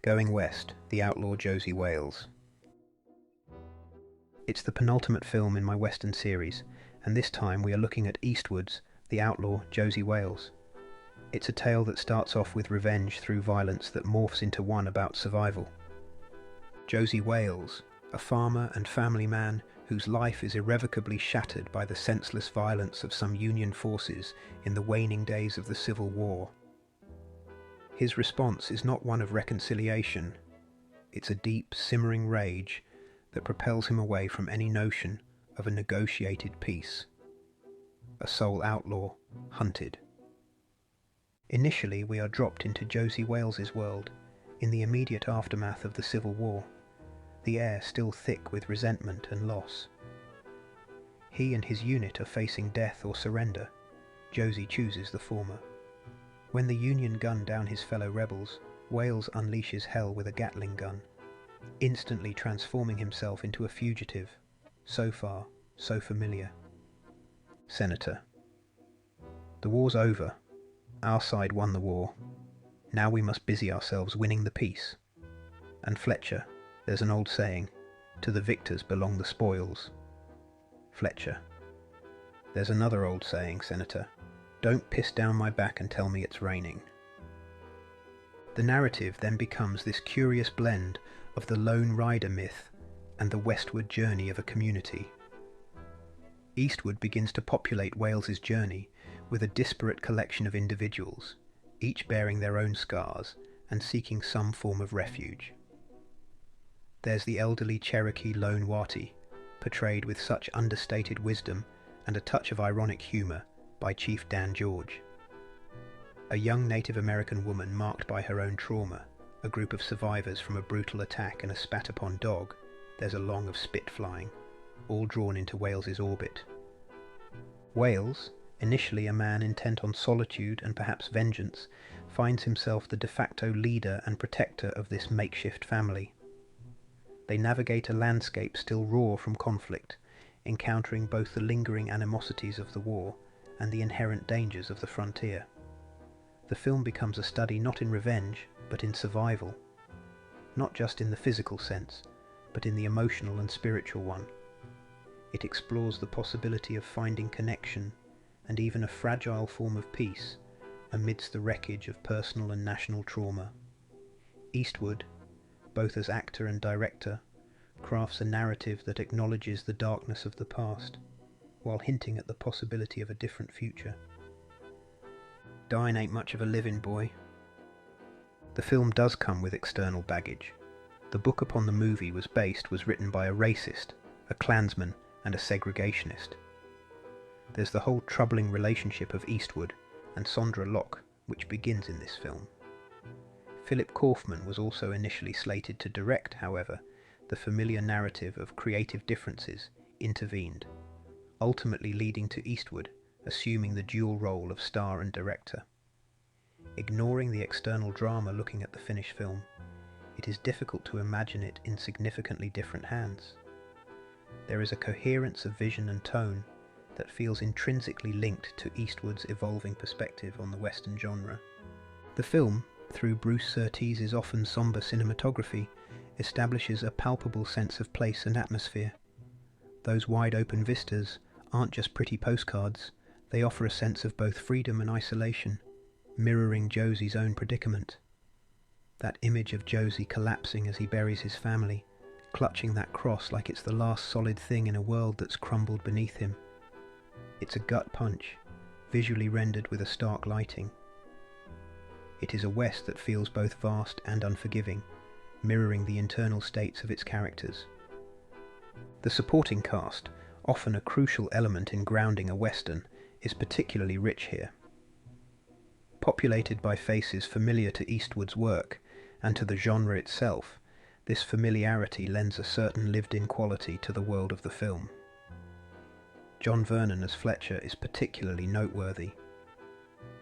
Going West, The Outlaw Josey Wales. It's the penultimate film in my Western series, and this time we are looking at Eastwood's The Outlaw Josey Wales. It's a tale that starts off with revenge through violence that morphs into one about survival. Josey Wales, a farmer and family man whose life is irrevocably shattered by the senseless violence of some Union forces in the waning days of the Civil War. His response is not one of reconciliation. It's a deep, simmering rage that propels him away from any notion of a negotiated peace. A sole outlaw, hunted. Initially, we are dropped into Josey Wales's world in the immediate aftermath of the Civil War, the air still thick with resentment and loss. He and his unit are facing death or surrender. Josey chooses the former. When the Union gun down his fellow rebels, Wales unleashes hell with a Gatling gun, instantly transforming himself into a fugitive. So far, so familiar. Senator. The war's over. Our side won the war. Now we must busy ourselves winning the peace. And Fletcher, there's an old saying, to the victors belong the spoils. Fletcher. There's another old saying, Senator. Don't piss down my back and tell me it's raining. The narrative then becomes this curious blend of the lone rider myth and the westward journey of a community. Eastwood begins to populate Wales's journey with a disparate collection of individuals, each bearing their own scars and seeking some form of refuge. There's the elderly Cherokee Lone Wati, portrayed with such understated wisdom and a touch of ironic humour by Chief Dan George. A young Native American woman marked by her own trauma, a group of survivors from a brutal attack and a spat-upon dog. There's a long of spit flying, all drawn into Wales's orbit. Wales, initially a man intent on solitude and perhaps vengeance, finds himself the de facto leader and protector of this makeshift family. They navigate a landscape still raw from conflict, encountering both the lingering animosities of the war and the inherent dangers of the frontier. The film becomes a study not in revenge, but in survival. Not just in the physical sense, but in the emotional and spiritual one. It explores the possibility of finding connection and even a fragile form of peace amidst the wreckage of personal and national trauma. Eastwood, both as actor and director, crafts a narrative that acknowledges the darkness of the past, while hinting at the possibility of a different future. Dying ain't much of a living, boy. The film does come with external baggage. The book upon the movie was written by a racist, a Klansman, and a segregationist. There's the whole troubling relationship of Eastwood and Sondra Locke, which begins in this film. Philip Kaufman was also initially slated to direct, however. The familiar narrative of creative differences intervened, ultimately leading to Eastwood assuming the dual role of star and director. Ignoring the external drama looking at the finished film, it is difficult to imagine it in significantly different hands. There is a coherence of vision and tone that feels intrinsically linked to Eastwood's evolving perspective on the Western genre. The film, through Bruce Surtees's often somber cinematography, establishes a palpable sense of place and atmosphere. Those wide-open vistas aren't just pretty postcards, they offer a sense of both freedom and isolation, mirroring Josey's own predicament. That image of Josey collapsing as he buries his family, clutching that cross like it's the last solid thing in a world that's crumbled beneath him. It's a gut punch, visually rendered with a stark lighting. It is a West that feels both vast and unforgiving, mirroring the internal states of its characters. The supporting cast, often a crucial element in grounding a Western, is particularly rich here. Populated by faces familiar to Eastwood's work and to the genre itself, this familiarity lends a certain lived-in quality to the world of the film. John Vernon as Fletcher is particularly noteworthy.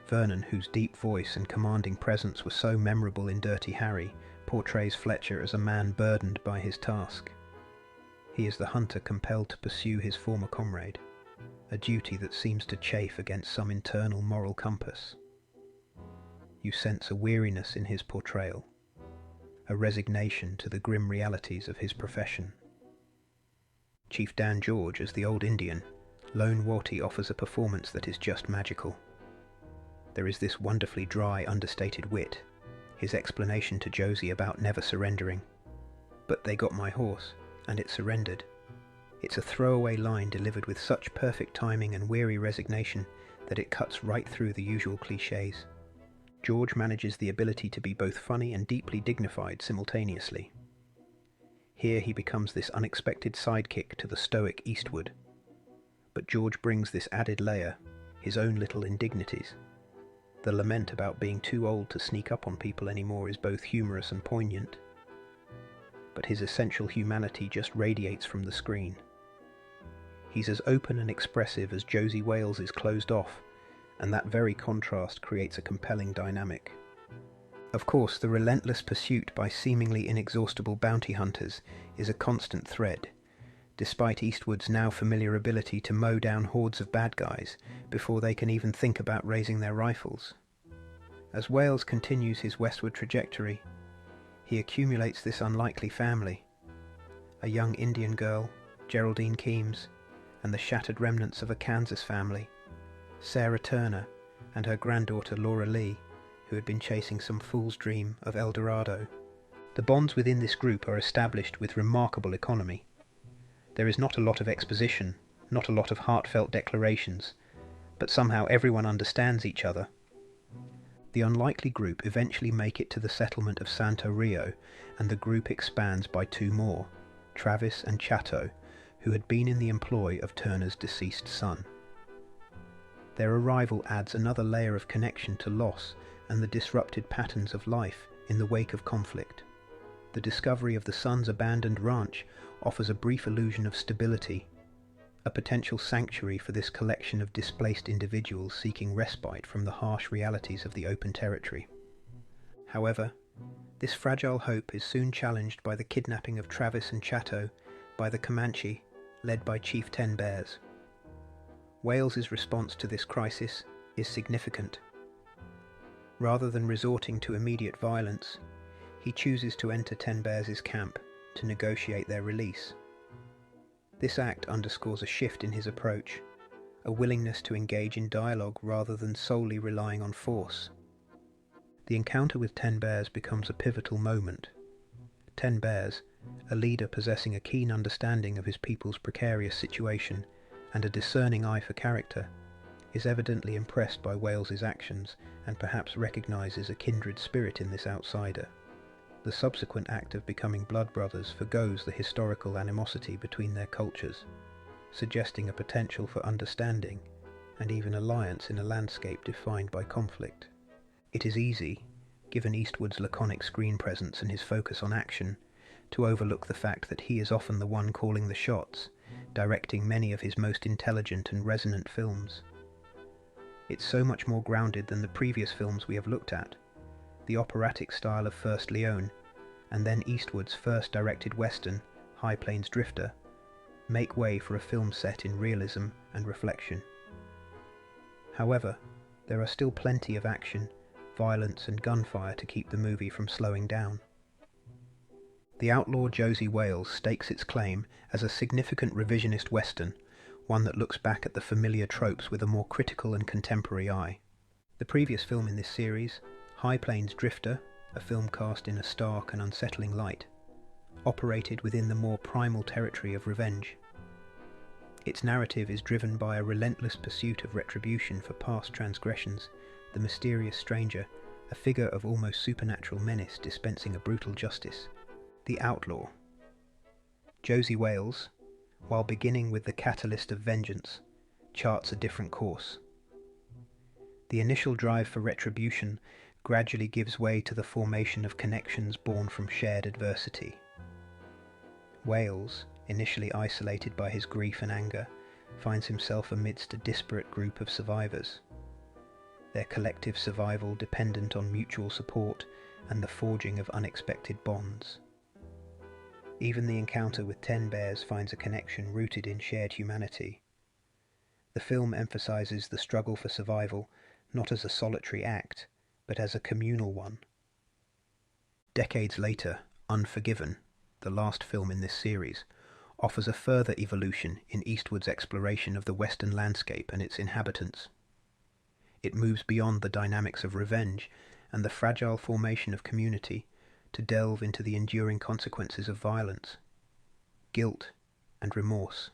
Vernon, whose deep voice and commanding presence were so memorable in Dirty Harry, portrays Fletcher as a man burdened by his task. He is the hunter compelled to pursue his former comrade, a duty that seems to chafe against some internal moral compass. You sense a weariness in his portrayal, a resignation to the grim realities of his profession. Chief Dan George as the old Indian, Lone Wati offers a performance that is just magical. There is this wonderfully dry, understated wit, his explanation to Josey about never surrendering. "But they got my horse, and it surrendered." It's a throwaway line delivered with such perfect timing and weary resignation that it cuts right through the usual clichés. George manages the ability to be both funny and deeply dignified simultaneously. Here he becomes this unexpected sidekick to the stoic Eastwood. But George brings this added layer, his own little indignities. The lament about being too old to sneak up on people anymore is both humorous and poignant. But his essential humanity just radiates from the screen. He's as open and expressive as Josey Wales is closed off, and that very contrast creates a compelling dynamic. Of course, the relentless pursuit by seemingly inexhaustible bounty hunters is a constant thread, despite Eastwood's now familiar ability to mow down hordes of bad guys before they can even think about raising their rifles. As Wales continues his westward trajectory, he accumulates this unlikely family: a young Indian girl, Geraldine Keams, and the shattered remnants of a Kansas family, Sarah Turner and her granddaughter Laura Lee, who had been chasing some fool's dream of El Dorado. The bonds within this group are established with remarkable economy. There is not a lot of exposition, not a lot of heartfelt declarations, but somehow everyone understands each other. The unlikely group eventually make it to the settlement of Santo Rio, and the group expands by two more, Travis and Chateau, who had been in the employ of Turner's deceased son. Their arrival adds another layer of connection to loss and the disrupted patterns of life in the wake of conflict. The discovery of the son's abandoned ranch offers a brief illusion of stability, a potential sanctuary for this collection of displaced individuals seeking respite from the harsh realities of the open territory. However, this fragile hope is soon challenged by the kidnapping of Travis and Chateau by the Comanche, led by Chief Ten Bears. Wales's response to this crisis is significant. Rather than resorting to immediate violence, he chooses to enter Ten Bears' camp to negotiate their release. This act underscores a shift in his approach, a willingness to engage in dialogue rather than solely relying on force. The encounter with Ten Bears becomes a pivotal moment. Ten Bears, a leader possessing a keen understanding of his people's precarious situation and a discerning eye for character, is evidently impressed by Wales's actions and perhaps recognizes a kindred spirit in this outsider. The subsequent act of becoming blood brothers forgoes the historical animosity between their cultures, suggesting a potential for understanding and even alliance in a landscape defined by conflict. It is easy, given Eastwood's laconic screen presence and his focus on action, to overlook the fact that he is often the one calling the shots, directing many of his most intelligent and resonant films. It's so much more grounded than the previous films we have looked at. The operatic style of first Leone, and then Eastwood's first directed western, High Plains Drifter, make way for a film set in realism and reflection. However, there are still plenty of action, violence and gunfire to keep the movie from slowing down. The Outlaw Josey Wales stakes its claim as a significant revisionist western, one that looks back at the familiar tropes with a more critical and contemporary eye. The previous film in this series, High Plains Drifter, a film cast in a stark and unsettling light, operated within the more primal territory of revenge. Its narrative is driven by a relentless pursuit of retribution for past transgressions, the mysterious stranger, a figure of almost supernatural menace dispensing a brutal justice. The Outlaw. Josey Wales, while beginning with the catalyst of vengeance, charts a different course. The initial drive for retribution gradually gives way to the formation of connections born from shared adversity. Wales, initially isolated by his grief and anger, finds himself amidst a disparate group of survivors, their collective survival dependent on mutual support and the forging of unexpected bonds. Even the encounter with Ten Bears finds a connection rooted in shared humanity. The film emphasizes the struggle for survival not as a solitary act, but as a communal one. Decades later, Unforgiven, the last film in this series, offers a further evolution in Eastwood's exploration of the Western landscape and its inhabitants. It moves beyond the dynamics of revenge and the fragile formation of community to delve into the enduring consequences of violence, guilt, and remorse.